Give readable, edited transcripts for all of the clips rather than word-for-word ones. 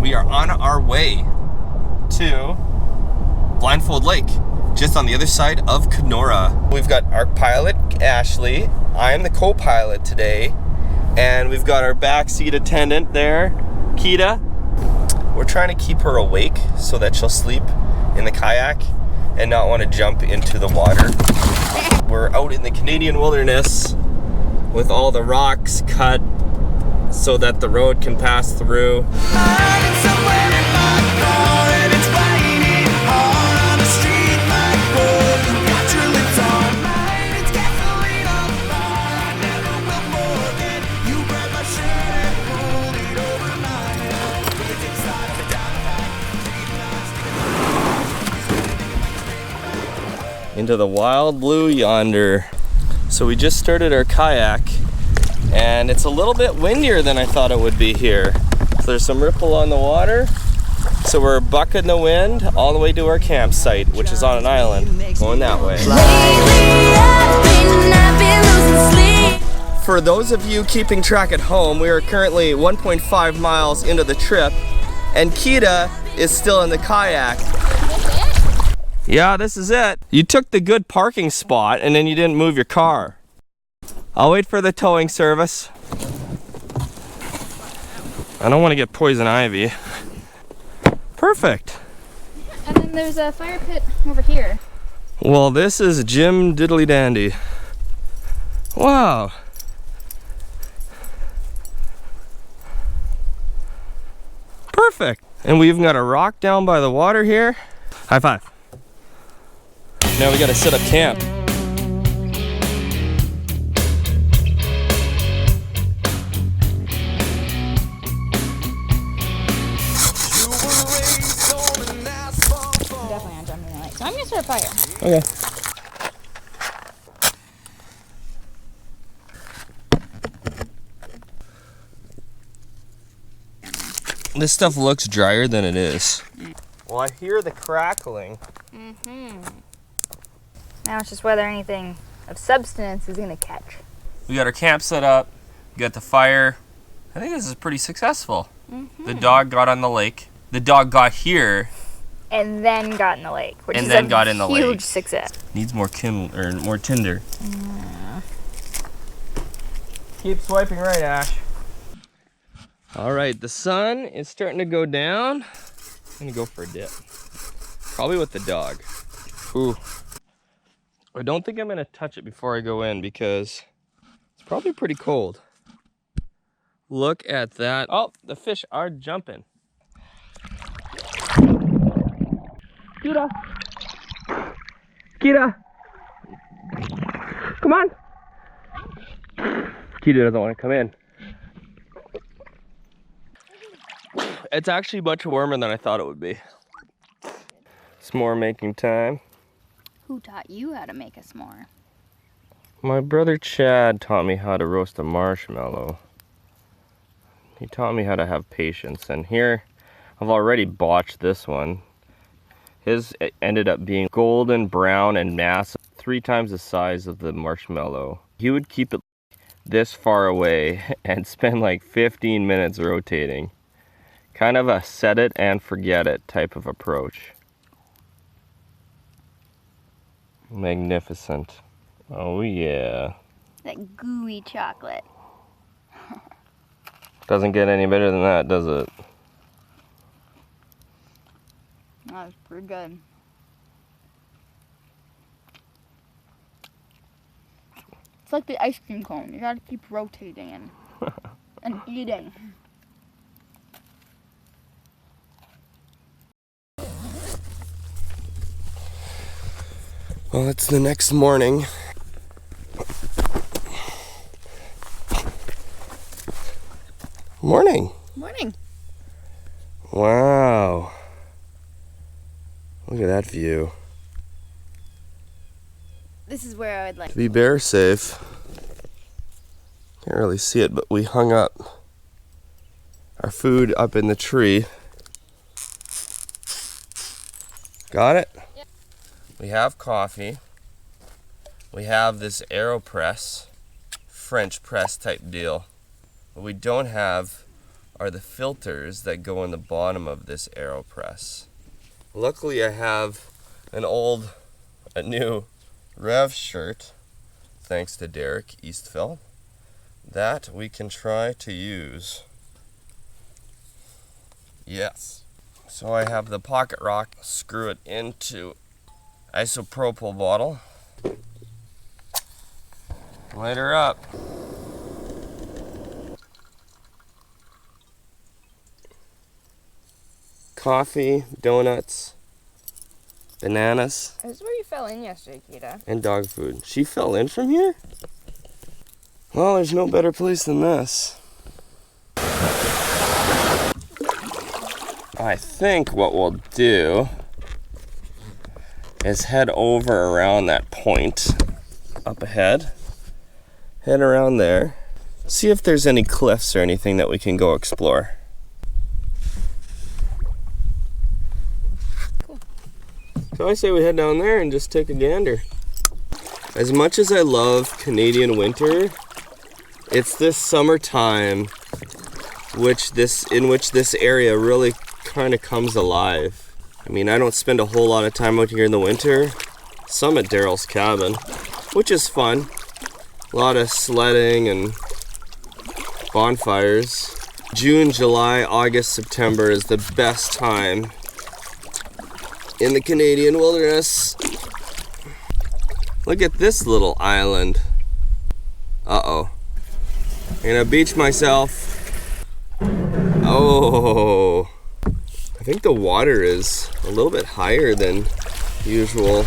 we are on our way to Blindfold Lake, just on the other side of Kenora. We've got our pilot, Ashley. I am the co-pilot today. And we've got our backseat attendant there, Kita. We're trying to keep her awake so that she'll sleep in the kayak and not want to jump into the water. We're out in the Canadian wilderness with all the rocks cut so that the road can pass through. Into the wild blue yonder. So we just started our kayak and it's a little bit windier than I thought it would be here. So there's some ripple on the water. So we're bucking the wind all the way to our campsite, which is on an island, going that way. For those of you keeping track at home, we are currently 1.5 miles into the trip and Kita is still in the kayak. Yeah, this is it. You took the good parking spot and then you didn't move your car. I'll wait for the towing service. I don't want to get poison ivy. Perfect. And then there's a fire pit over here. Well, this is Jim Diddly Dandy. Wow. Perfect. And we even got a rock down by the water here. High five. Now we gotta set up camp. Definitely not jumping in the lake. So I'm gonna start a fire. Okay. This stuff looks drier than it is. Well, I hear the crackling. Now it's just whether anything of substance is gonna catch. We got our camp set up. We got the fire. I think this is pretty successful. The dog got on the lake. The dog got here. And then got in the lake, which And is then a got in the huge lake. success. Needs more more tinder. Keep swiping right, Ash. All right, the sun is starting to go down. I'm gonna go for a dip. Probably with the dog. Ooh. I don't think I'm gonna touch it before I go in because it's probably pretty cold. Look at that. Oh, the fish are jumping. Kita! Kita! Come on! Kita doesn't want to come in. It's actually much warmer than I thought it would be. S'more making time. Who taught you how to make a s'more? My brother Chad taught me how to roast a marshmallow. He taught me how to have patience, and here I've already botched this one. His ended up being golden brown and massive, 3 times the size of the marshmallow. He would keep it this far away and spend like 15 minutes rotating. Kind of a set it and forget it type of approach. Magnificent. Oh yeah. That gooey chocolate. Doesn't get any better than that, does it? That was pretty good. It's like the ice cream cone. You gotta keep rotating and eating. Well, it's the next morning. Morning. Morning. Wow. Look at that view. This is where I would like To be bear safe. Can't really see it, but we hung up our food up in the tree. Got it? Yep. We have coffee. We have this AeroPress, French press type deal. What we don't have are the filters that go in the bottom of this AeroPress. Luckily I have a new Rev shirt, thanks to Derek Eastville, that we can try to use. Yes. So I have the pocket rock, screw it into isopropyl bottle. Light her up. Coffee, donuts, bananas. This is where you fell in yesterday, Kita. And dog food. She fell in from here? Well, there's no better place than this. I think what we'll do is head over around that point up ahead. Head around there. See if there's any cliffs or anything that we can go explore. Cool. So I say we head down there and just take a gander. As much as I love Canadian winter, it's this summertime in which this area really kind of comes alive. I mean, I don't spend a whole lot of time out here in the winter. Some at Daryl's cabin, which is fun. A lot of sledding and bonfires. June, July, August, September is the best time in the Canadian wilderness. Look at this little island. Uh-oh. I'm gonna beach myself. Oh. I think the water is a little bit higher than usual.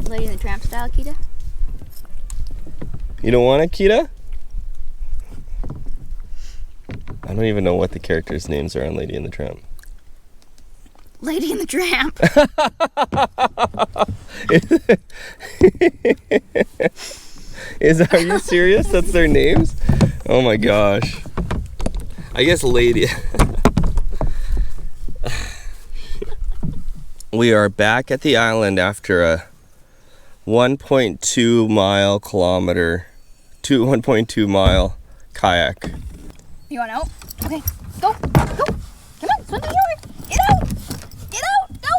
Lady in the Tramp style, Kita? You don't want it, Kita? I don't even know what the characters' names are on Lady and the Tramp. Lady in the Tramp. Are you serious? That's their names? Oh my gosh. I guess Lady. We are back at the island after a 1.2 mile kayak. You want out? Okay. Go. Go. Come on. Swim to the shore. Get out. Get out. Go.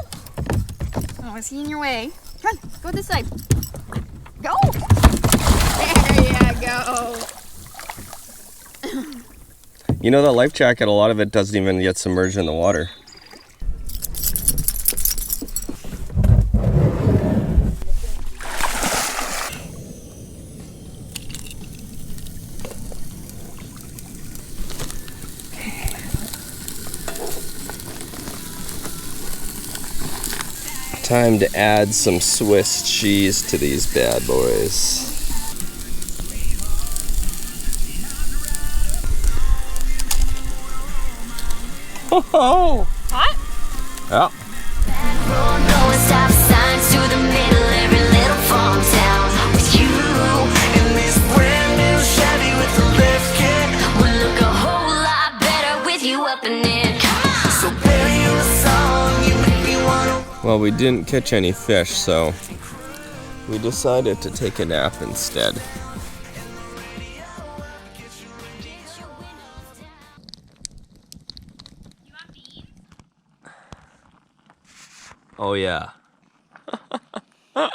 Oh, is he in your way? Come on. Go this side. Go. There you go. You know, that life jacket, a lot of it doesn't even get submerged in the water. Time to add some Swiss cheese to these bad boys. Oh! Hot? Yeah. Well, we didn't catch any fish, so we decided to take a nap instead. Oh yeah. I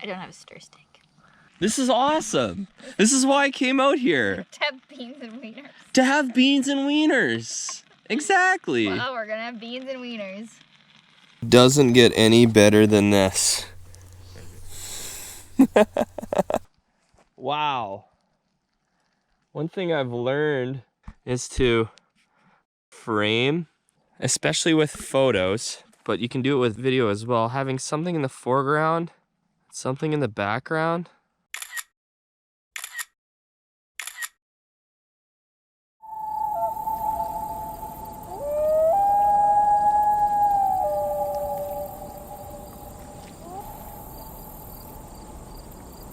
don't have a stir stick. This is awesome. This is why I came out here. To have beans and wieners. To have beans and wieners. Exactly. Well, we're gonna have beans and wieners. Doesn't get any better than this. Wow. One thing I've learned is to frame, especially with photos, but you can do it with video as well. Having something in the foreground, something in the background,